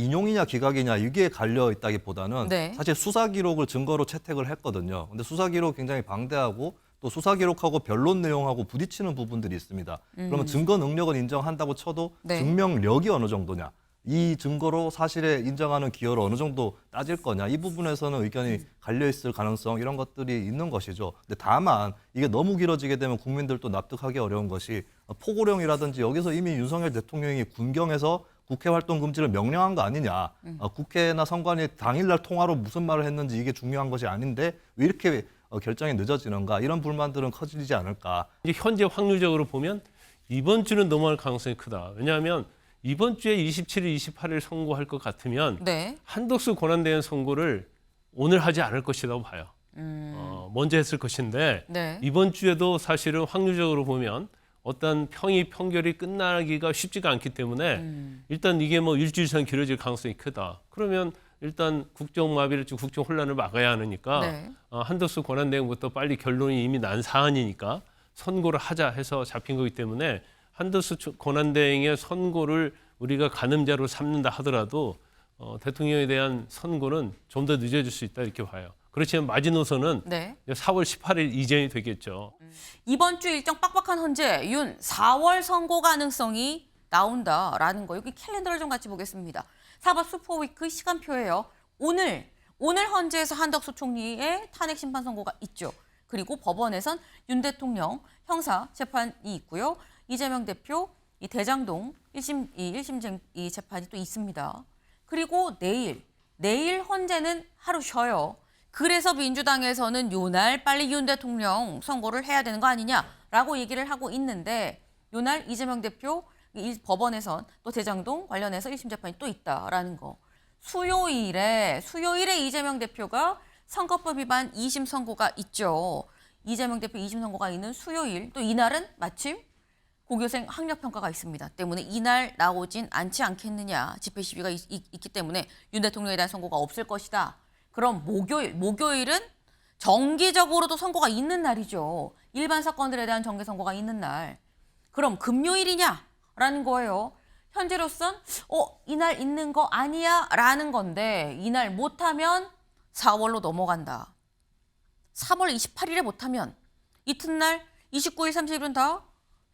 인용이냐 기각이냐 이게 갈려 있다기보다는 네. 사실 수사 기록을 증거로 채택을 했거든요. 근데 수사 기록 굉장히 방대하고 또 수사 기록하고 변론 내용하고 부딪히는 부분들이 있습니다. 그러면 증거 능력은 인정한다고 쳐도 네. 증명력이 어느 정도냐, 이 증거로 사실에 인정하는 기여를 어느 정도 따질 거냐, 이 부분에서는 의견이 갈려 있을 가능성, 이런 것들이 있는 것이죠. 근데 다만 이게 너무 길어지게 되면 국민들도 납득하기 어려운 것이 포고령이라든지 여기서 이미 윤석열 대통령이 군경에서 국회 활동 금지를 명령한 거 아니냐. 국회나 선관위 당일날 통화로 무슨 말을 했는지 이게 중요한 것이 아닌데 왜 이렇게 결정이 늦어지는가, 이런 불만들은 커지지 않을까. 이제 현재 확률적으로 보면 이번 주는 넘어갈 가능성이 크다. 왜냐하면 이번 주에 27일, 28일 선고할 것 같으면 네. 한덕수 권한대행 선고를 오늘 하지 않을 것이라고 봐요. 먼저 했을 것인데 네. 이번 주에도 사실은 확률적으로 보면 어떤 평결이 끝나기가 쉽지가 않기 때문에 일단 이게 뭐 일주일 이상 길어질 가능성이 크다. 그러면 일단 국정마비를, 국정 혼란을 막아야 하니까 네. 한덕수 권한대행부터 빨리 결론이 이미 난 사안이니까 선고를 하자 해서 잡힌 거기 때문에 한덕수 권한대행의 선고를 우리가 가늠자로 삼는다 하더라도 대통령에 대한 선고는 좀 더 늦어질 수 있다 이렇게 봐요. 그렇지만 마지노선은 네. 4월 18일 이전이 되겠죠. 이번 주 일정 빡빡한 헌재, 윤 4월 선고 가능성이 나온다라는 거. 여기 캘린더를 좀 같이 보겠습니다. 사법 슈퍼위크 시간표예요. 오늘 헌재에서 한덕수 총리의 탄핵 심판 선고가 있죠. 그리고 법원에선 윤 대통령 형사 재판이 있고요. 이재명 대표 이 대장동 1심 이 재판이 또 있습니다. 그리고 내일 헌재는 하루 쉬어요. 그래서 민주당에서는 요날 빨리 윤 대통령 선고를 해야 되는 거 아니냐라고 얘기를 하고 있는데, 요날 이재명 대표 법원에선 또 대장동 관련해서 1심 재판이 또 있다라는 거. 수요일에 이재명 대표가 선거법 위반 2심 선고가 있죠. 이재명 대표 2심 선고가 있는 수요일, 또 이날은 마침 고교생 학력평가가 있습니다. 때문에 이날 나오진 않지 않겠느냐. 집회 시위가 있기 때문에 윤 대통령에 대한 선고가 없을 것이다. 그럼 목요일은 정기적으로도 선고가 있는 날이죠. 일반 사건들에 대한 정기 선고가 있는 날. 그럼 금요일이냐라는 거예요. 현재로선 이날 있는 거 아니야 라는 건데, 이날 못하면 4월로 넘어간다. 3월 28일에 못하면 이튿날 29일, 30일은 다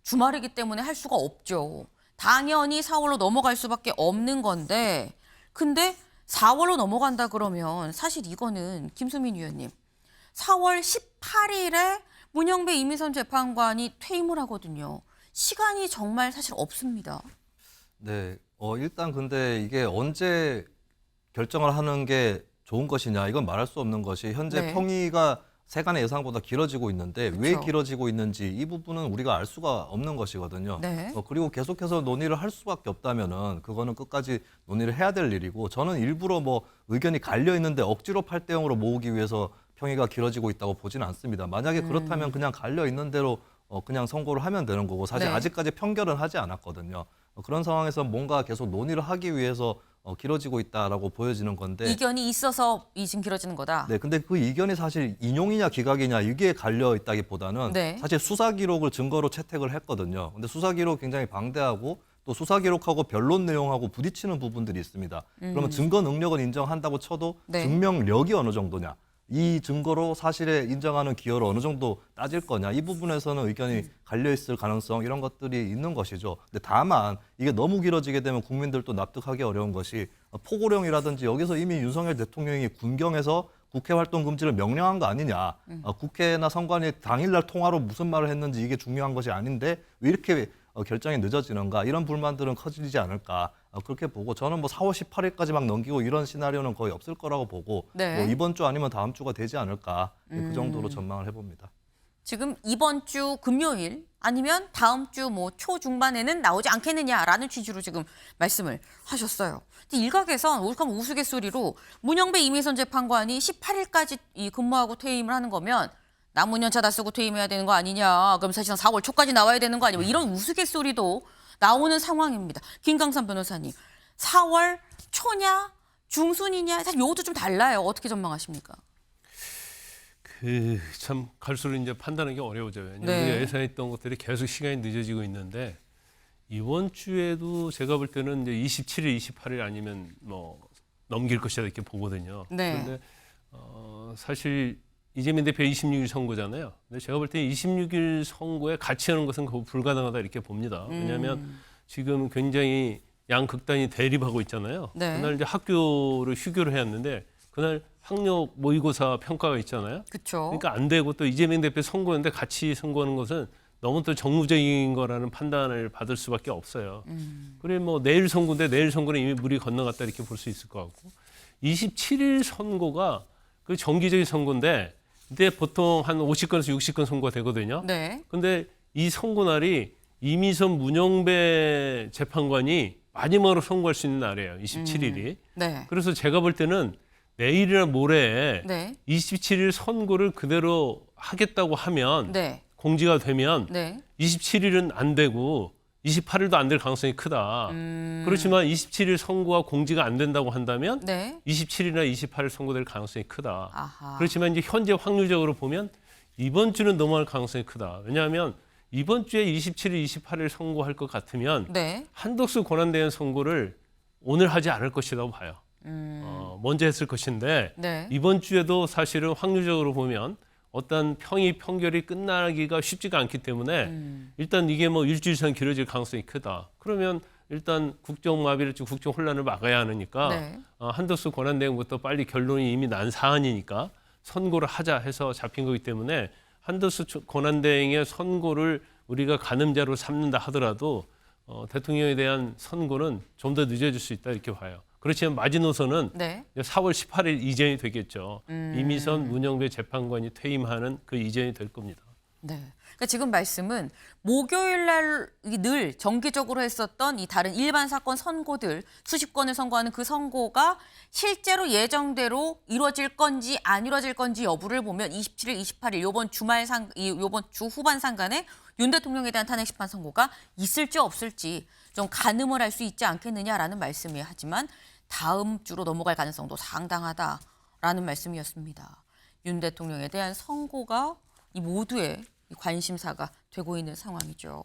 주말이기 때문에 할 수가 없죠. 당연히 4월로 넘어갈 수밖에 없는 건데, 근데 4월로 넘어간다 그러면 사실 이거는 김수민 위원님, 4월 18일에 문영배 이미선 재판관이 퇴임을 하거든요. 시간이 정말 사실 없습니다. 네, 일단 근데 이게 언제 결정을 하는 게 좋은 것이냐, 이건 말할 수 없는 것이 현재 네. 평의가 세간의 예상보다 길어지고 있는데 왜 그쵸. 길어지고 있는지 이 부분은 우리가 알 수가 없는 것이거든요. 네. 그리고 계속해서 논의를 할 수밖에 없다면은 그거는 끝까지 논의를 해야 될 일이고, 저는 일부러 뭐 의견이 갈려 있는데 억지로 8대0으로 모으기 위해서 평의가 길어지고 있다고 보지는 않습니다. 만약에 그렇다면 그냥 갈려 있는 대로 그냥 선고를 하면 되는 거고, 사실 네. 아직까지 평결은 하지 않았거든요. 그런 상황에서 뭔가 계속 논의를 하기 위해서 길어지고 있다라고 보여지는 건데, 이견이 있어서 지금 길어지는 거다. 네, 근데 그 이견이 사실 인용이냐 기각이냐 이게 갈려 있다기보다는 네. 사실 수사 기록을 증거로 채택을 했거든요. 근데 수사 기록 굉장히 방대하고 또 수사 기록하고 변론 내용하고 부딪히는 부분들이 있습니다. 그러면 증거 능력은 인정한다고 쳐도 네. 증명력이 어느 정도냐, 이 증거로 사실에 인정하는 기여를 어느 정도 따질 거냐, 이 부분에서는 의견이 갈려 있을 가능성, 이런 것들이 있는 것이죠. 근데 다만 이게 너무 길어지게 되면 국민들도 납득하기 어려운 것이 포고령이라든지 여기서 이미 윤석열 대통령이 군경에서 국회 활동 금지를 명령한 거 아니냐. 국회나 선관위 당일날 통화로 무슨 말을 했는지 이게 중요한 것이 아닌데 왜 이렇게 결정이 늦어지는가, 이런 불만들은 커지지 않을까, 그렇게 보고, 저는 뭐 4월 18일까지 막 넘기고 이런 시나리오는 거의 없을 거라고 보고, 네. 뭐 이번 주 아니면 다음 주가 되지 않을까, 그 정도로 전망을 해봅니다. 지금 이번 주 금요일 아니면 다음 주 뭐 초중반에는 나오지 않겠느냐라는 취지로 지금 말씀을 하셨어요. 근데 일각에선 오죽하면 우스갯소리로 문영배 이미선 재판관이 18일까지 근무하고 퇴임을 하는 거면 남은 연차 다 쓰고 퇴임해야 되는 거 아니냐, 그럼 사실상 4월 초까지 나와야 되는 거 아니냐, 이런 우스갯소리도 나오는 상황입니다. 김강삼 변호사님, 4월 초냐 중순이냐, 사실 이것도 좀 달라요. 어떻게 전망하십니까? 참 갈수록 이제 판단하기 어려워져요. 왜냐하면 네. 우리가 예상했던 것들이 계속 시간이 늦어지고 있는데, 이번 주에도 제가 볼 때는 이제 27일, 28일 아니면 뭐 넘길 것이다 이렇게 보거든요. 네. 그런데 사실 이재명 대표 26일 선거잖아요. 근데 제가 볼 때 26일 선거에 같이 하는 것은 거의 불가능하다 이렇게 봅니다. 왜냐하면 지금 굉장히 양 극단이 대립하고 있잖아요. 네. 그날 이제 학교를 휴교를 해왔는데 그날 학력 모의고사 평가가 있잖아요. 그렇죠. 그러니까 안 되고 또 이재명 대표 선거였는데 같이 선거하는 것은 너무 또 정무적인 거라는 판단을 받을 수밖에 없어요. 그래 뭐 내일 선거인데 내일 선거는 이미 물이 건너갔다 이렇게 볼 수 있을 것 같고 27일 선거가 그 정기적인 선거인데 이때 보통 한 50건에서 60건 선거가 되거든요. 네. 근데 이 선거 날이 이미선 문영배 재판관이 마지막으로 선고할 수 있는 날이에요. 27일이. 네. 그래서 제가 볼 때는 내일이나 모레에 네. 27일 선고를 그대로 하겠다고 하면 네. 공지가 되면 네. 27일은 안 되고 28일도 안 될 가능성이 크다. 그렇지만 27일 선고가 공지가 안 된다고 한다면 네. 27일이나 28일 선고될 가능성이 크다. 아하. 그렇지만 이제 현재 확률적으로 보면 이번 주는 넘어갈 가능성이 크다. 왜냐하면 이번 주에 27일, 28일 선고할 것 같으면 네. 한덕수 권한대행 선고를 오늘 하지 않을 것이라고 봐요. 먼저 했을 것인데 네. 이번 주에도 사실은 확률적으로 보면 어떤 평결이 끝나기가 쉽지가 않기 때문에 일단 이게 뭐 일주일 이상 길어질 가능성이 크다. 그러면 일단 국정마비를 국정 혼란을 막아야 하니까 네. 한덕수 권한대행부터 빨리 결론이 이미 난 사안이니까 선고를 하자 해서 잡힌 거기 때문에 한덕수 권한대행의 선고를 우리가 가늠자로 삼는다 하더라도 대통령에 대한 선고는 좀 더 늦어질 수 있다 이렇게 봐요. 그렇지만 마지노선은 네. 4월 18일 이전이 되겠죠. 이미선 문영배 재판관이 퇴임하는 그 이전이 될 겁니다. 네. 그러니까 지금 말씀은 목요일 날 늘 정기적으로 했었던 이 다른 일반 사건 선고들 수십 건을 선고하는 그 선고가 실제로 예정대로 이루어질 건지 안 이루어질 건지 여부를 보면 27일, 28일 요번 주 후반 상간에 윤 대통령에 대한 탄핵 심판 선고가 있을지 없을지 좀 가늠을 할 수 있지 않겠느냐라는 말씀이에요. 하지만 다음 주로 넘어갈 가능성도 상당하다라는 말씀이었습니다. 윤 대통령에 대한 선고가 이 모두의 관심사가 되고 있는 상황이죠.